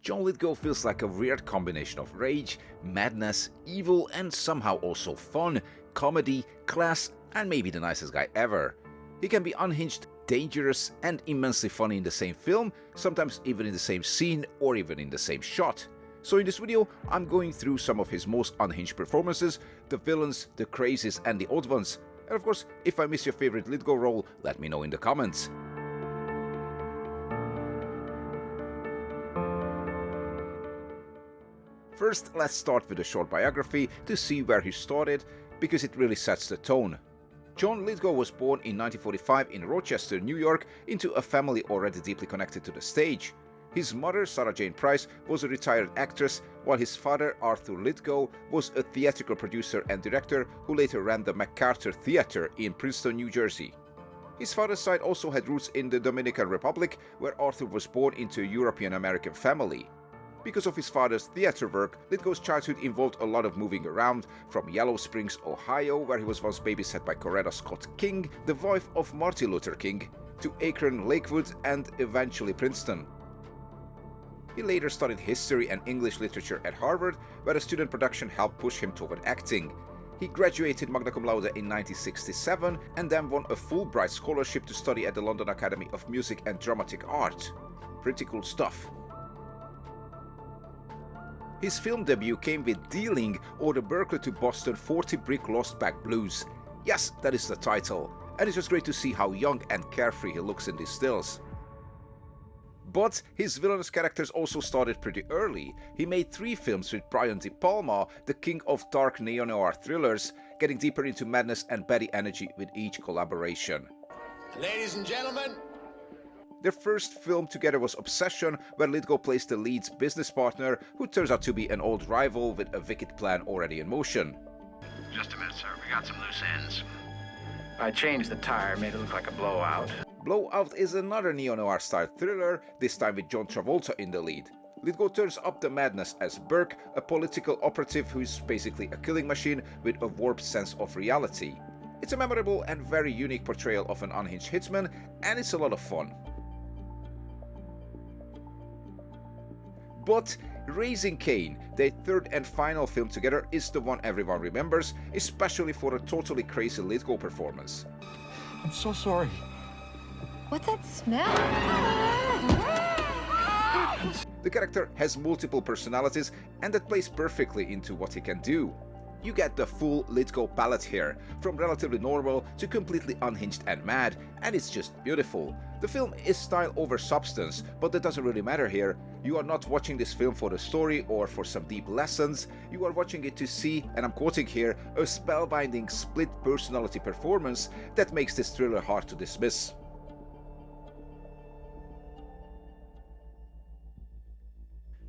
John Lithgow feels like a weird combination of rage, madness, evil, and somehow also fun, comedy, class, and maybe the nicest guy ever. He can be unhinged, dangerous, and immensely funny in the same film, sometimes even in the same scene or even in the same shot. So in this video, I'm going through some of his most unhinged performances, the villains, the crazies, and the odd ones. And of course, if I miss your favorite Lithgow role, let me know in the comments. First, let's start with a short biography to see where he started, because it really sets the tone. John Lithgow was born in 1945 in Rochester, New York, into a family already deeply connected to the stage. His mother, Sarah Jane Price, was a retired actress, while his father, Arthur Lithgow, was a theatrical producer and director who later ran the MacArthur Theatre in Princeton, New Jersey. His father's side also had roots in the Dominican Republic, where Arthur was born into a European-American family. Because of his father's theater work, Lithgow's childhood involved a lot of moving around, from Yellow Springs, Ohio, where he was once babysat by Coretta Scott King, the wife of Martin Luther King, to Akron, Lakewood, and eventually Princeton. He later studied history and English literature at Harvard, where a student production helped push him toward acting. He graduated magna cum laude in 1967 and then won a Fulbright scholarship to study at the London Academy of Music and Dramatic Art. Pretty cool stuff. His film debut came with Dealing, or the Berkeley-to-Boston 40 Brick Lost Bag Blues. Yes, that is the title, and it's just great to see how young and carefree he looks in these stills. But his villainous characters also started pretty early. He made 3 films with Brian De Palma, the king of dark neo-noir thrillers, getting deeper into madness and batty energy with each collaboration. Ladies and gentlemen, their first film together was Obsession, where Lithgow plays the lead's business partner, who turns out to be an old rival with a wicked plan already in motion. Just a minute, sir. We got some loose ends. I changed the tire, made it look like a blowout. Blowout is another neo-noir style thriller, this time with John Travolta in the lead. Lithgow turns up the madness as Burke, a political operative who's basically a killing machine with a warped sense of reality. It's a memorable and very unique portrayal of an unhinged hitman, and it's a lot of fun. But Raising Cain, their third and final film together, is the one everyone remembers, especially for a totally crazy Lithgow performance. I'm so sorry. What's that smell? The character has multiple personalities, and that plays perfectly into what he can do. You get the full Lithgow palette here, from relatively normal to completely unhinged and mad, and it's just beautiful. The film is style over substance, but that doesn't really matter here. You are not watching this film for the story or for some deep lessons, you are watching it to see, and I'm quoting here, a spellbinding split personality performance that makes this thriller hard to dismiss.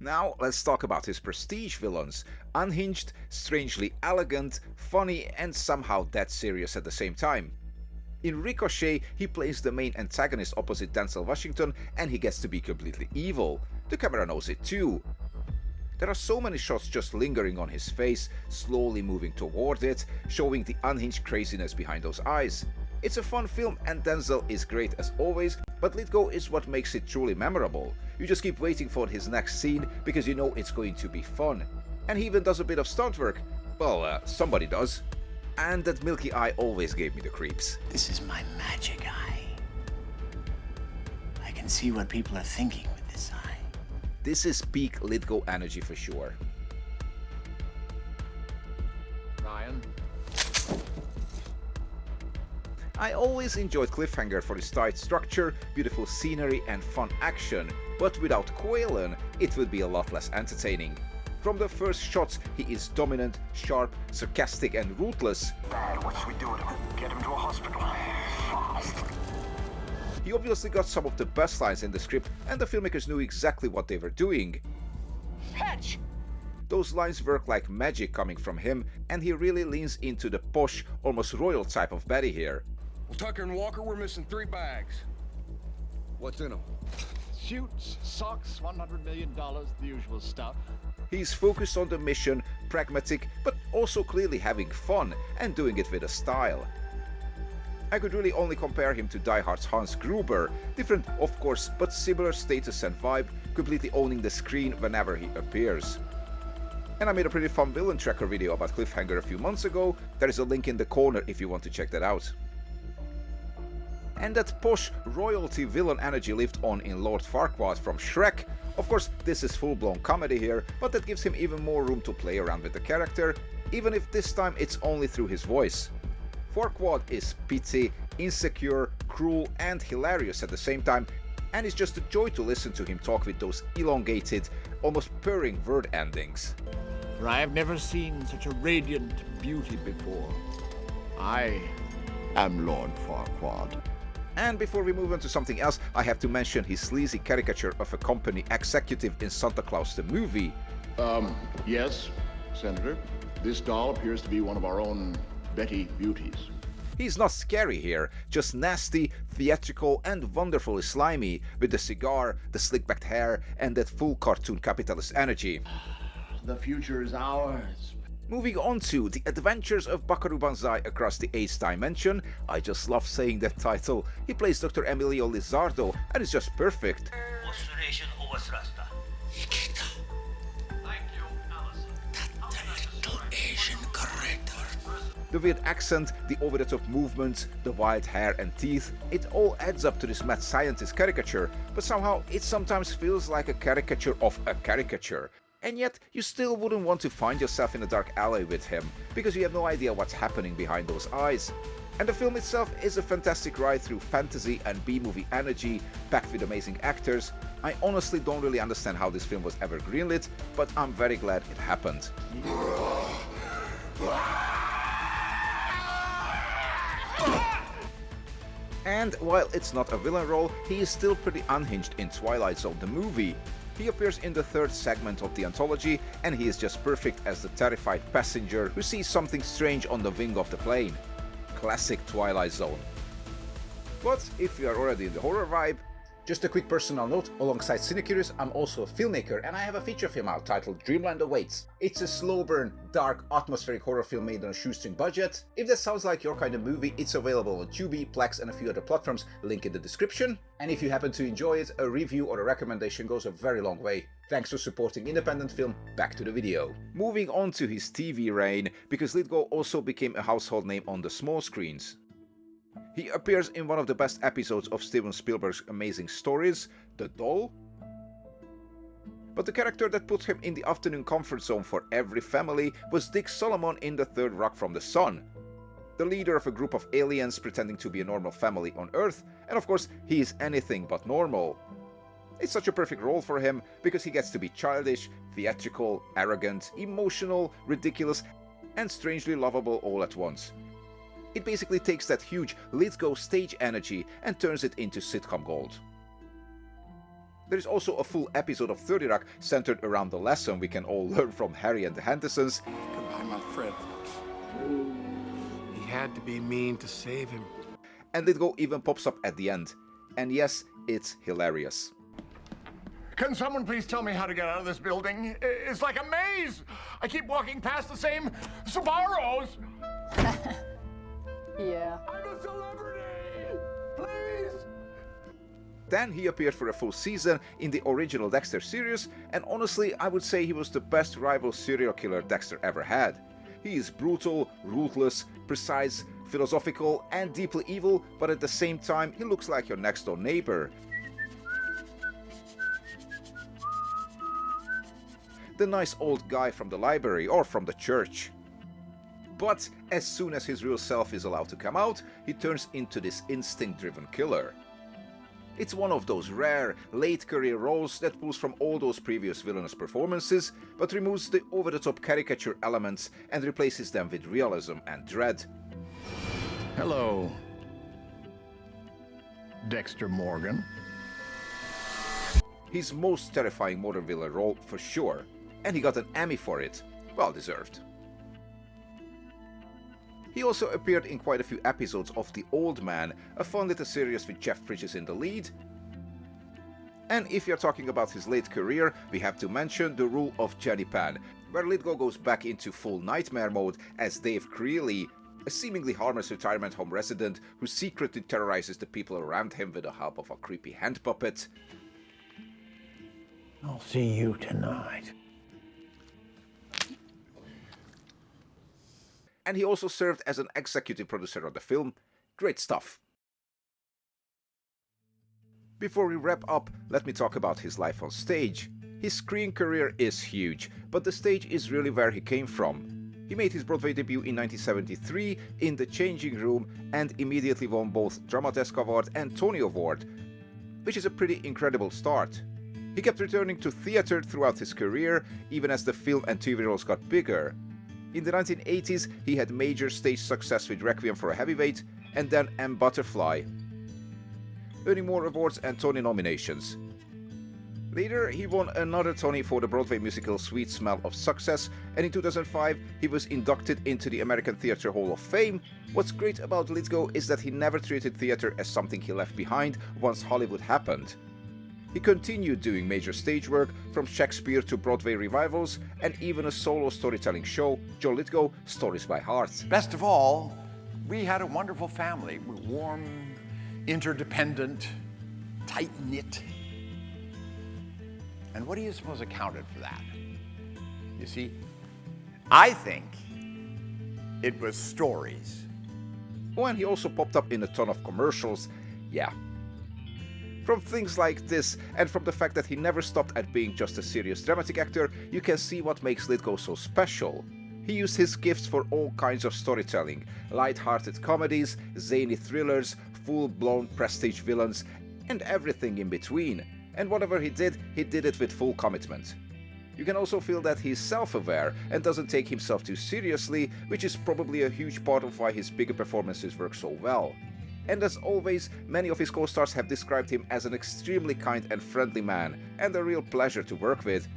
Now let's talk about his prestige villains. Unhinged, strangely elegant, funny, and somehow dead serious at the same time. In Ricochet, he plays the main antagonist opposite Denzel Washington, and he gets to be completely evil. The camera knows it too. There are so many shots just lingering on his face, slowly moving toward it, showing the unhinged craziness behind those eyes. It's a fun film, and Denzel is great as always, but Lithgow is what makes it truly memorable. You just keep waiting for his next scene because you know it's going to be fun. And he even does a bit of stunt work. Well, somebody does. And that milky eye always gave me the creeps. This is my magic eye. I can see what people are thinking with this eye. This is peak Lithgow energy for sure. Ryan? I always enjoyed Cliffhanger for its tight structure, beautiful scenery, and fun action, but without Quaylen, it would be a lot less entertaining. From the first shots, he is dominant, sharp, sarcastic, and ruthless. what should we do with him? Get him to a hospital. Fast. He obviously got some of the best lines in the script, and the filmmakers knew exactly what they were doing. Fetch! Those lines work like magic coming from him, and he really leans into the posh, almost royal type of Betty here. Well, Tucker and Walker, we're missing 3 bags. What's in them? Suits, socks, $100 million, the usual stuff. He's focused on the mission, pragmatic, but also clearly having fun, and doing it with a style. I could really only compare him to Die Hard's Hans Gruber, different of course, but similar status and vibe, completely owning the screen whenever he appears. And I made a pretty fun villain tracker video about Cliffhanger a few months ago, there is a link in the corner if you want to check that out. And that posh royalty villain energy lived on in Lord Farquaad from Shrek. Of course, this is full-blown comedy here, but that gives him even more room to play around with the character, even if this time it's only through his voice. Farquaad is pithy, insecure, cruel and hilarious at the same time, and it's just a joy to listen to him talk with those elongated, almost purring word endings. For I have never seen such a radiant beauty before. I am Lord Farquaad. And before we move on to something else, I have to mention his sleazy caricature of a company executive in Santa Claus the movie. Yes, Senator. This doll appears to be one of our own Betty Beauties. He's not scary here, just nasty, theatrical and wonderfully slimy, with the cigar, the slick-backed hair and that full cartoon capitalist energy. The future is ours. Moving on to The Adventures of Buckaroo Banzai Across the 8th Dimension, I just love saying that title. He plays Dr. Emilio Lizardo and is just perfect. The weird accent, the over-the-top movements, the wild hair and teeth, it all adds up to this mad scientist caricature, but somehow it sometimes feels like a caricature of a caricature. And yet, you still wouldn't want to find yourself in a dark alley with him, because you have no idea what's happening behind those eyes. And the film itself is a fantastic ride through fantasy and B-movie energy, packed with amazing actors. I honestly don't really understand how this film was ever greenlit, but I'm very glad it happened. And while it's not a villain role, he is still pretty unhinged in Twilight Zone the movie. He appears in the third segment of the anthology, and he is just perfect as the terrified passenger who sees something strange on the wing of the plane. Classic Twilight Zone. But if you are already in the horror vibe, just a quick personal note, alongside CineCurious, I'm also a filmmaker and I have a feature film out titled Dreamland Awaits. It's a slow burn, dark, atmospheric horror film made on a shoestring budget. If that sounds like your kind of movie, it's available on Tubi, Plex and a few other platforms, link in the description. And if you happen to enjoy it, a review or a recommendation goes a very long way. Thanks for supporting independent film, back to the video. Moving on to his TV reign, because Lithgow also became a household name on the small screens. He appears in one of the best episodes of Steven Spielberg's amazing stories, The Doll. But the character that put him in the afternoon comfort zone for every family was Dick Solomon in The Third Rock from the Sun. The leader of a group of aliens pretending to be a normal family on Earth, and of course he is anything but normal. It's such a perfect role for him because he gets to be childish, theatrical, arrogant, emotional, ridiculous, and strangely lovable all at once. It basically takes that huge Lithgow stage energy and turns it into sitcom gold. There is also a full episode of 30 Rock centered around the lesson we can all learn from Harry and the Hendersons. Goodbye, my friend. He had to be mean to save him. And Lithgow even pops up at the end. And yes, it's hilarious. Can someone please tell me how to get out of this building? It's like a maze! I keep walking past the same Sbarros! Yeah. I'm a celebrity! Please! Then he appeared for a full season in the original Dexter series, and honestly I would say he was the best rival serial killer Dexter ever had. He is brutal, ruthless, precise, philosophical and deeply evil, but at the same time he looks like your next door neighbor. The nice old guy from the library or from the church. But as soon as his real self is allowed to come out, he turns into this instinct-driven killer. It's one of those rare, late-career roles that pulls from all those previous villainous performances, but removes the over-the-top caricature elements and replaces them with realism and dread. Hello, Dexter Morgan. His most terrifying modern villain role for sure, and he got an Emmy for it. Well deserved. He also appeared in quite a few episodes of The Old Man, a fun little series with Jeff Bridges in the lead. And if you're talking about his late career, we have to mention The Rule of Jenny Pan, where Lithgow goes back into full nightmare mode as Dave Creeley, a seemingly harmless retirement home resident who secretly terrorizes the people around him with the help of a creepy hand puppet. I'll see you tonight. And he also served as an executive producer on the film. Great stuff. Before we wrap up, let me talk about his life on stage. His screen career is huge, but the stage is really where he came from. He made his Broadway debut in 1973 in The Changing Room and immediately won both Drama Desk Award and Tony Award, which is a pretty incredible start. He kept returning to theater throughout his career, even as the film and TV roles got bigger. In the 1980s, he had major stage success with Requiem for a Heavyweight and then M. Butterfly, earning more awards and Tony nominations. Later, he won another Tony for the Broadway musical Sweet Smell of Success, and in 2005, he was inducted into the American Theatre Hall of Fame. What's great about Lithgow is that he never treated theatre as something he left behind once Hollywood happened. He continued doing major stage work, from Shakespeare to Broadway revivals, and even a solo storytelling show, John Lithgow, Stories by Heart. Best of all, we had a wonderful family. We're warm, interdependent, tight-knit. And what do you suppose accounted for that? You see, I think it was stories. Oh, and he also popped up in a ton of commercials. Yeah. From things like this, and from the fact that he never stopped at being just a serious dramatic actor, you can see what makes Lithgow so special. He used his gifts for all kinds of storytelling, light-hearted comedies, zany thrillers, full-blown prestige villains, and everything in between. And whatever he did it with full commitment. You can also feel that he's self-aware and doesn't take himself too seriously, which is probably a huge part of why his bigger performances work so well. And as always, many of his co-stars have described him as an extremely kind and friendly man, and a real pleasure to work with.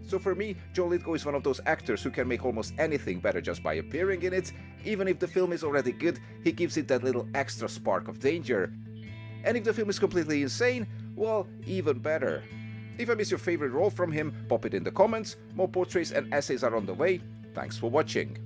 So for me, John Lithgow is one of those actors who can make almost anything better just by appearing in it. Even if the film is already good, he gives it that little extra spark of danger. And if the film is completely insane, well, even better. If I miss your favorite role from him, pop it in the comments. More portraits and essays are on the way. Thanks for watching.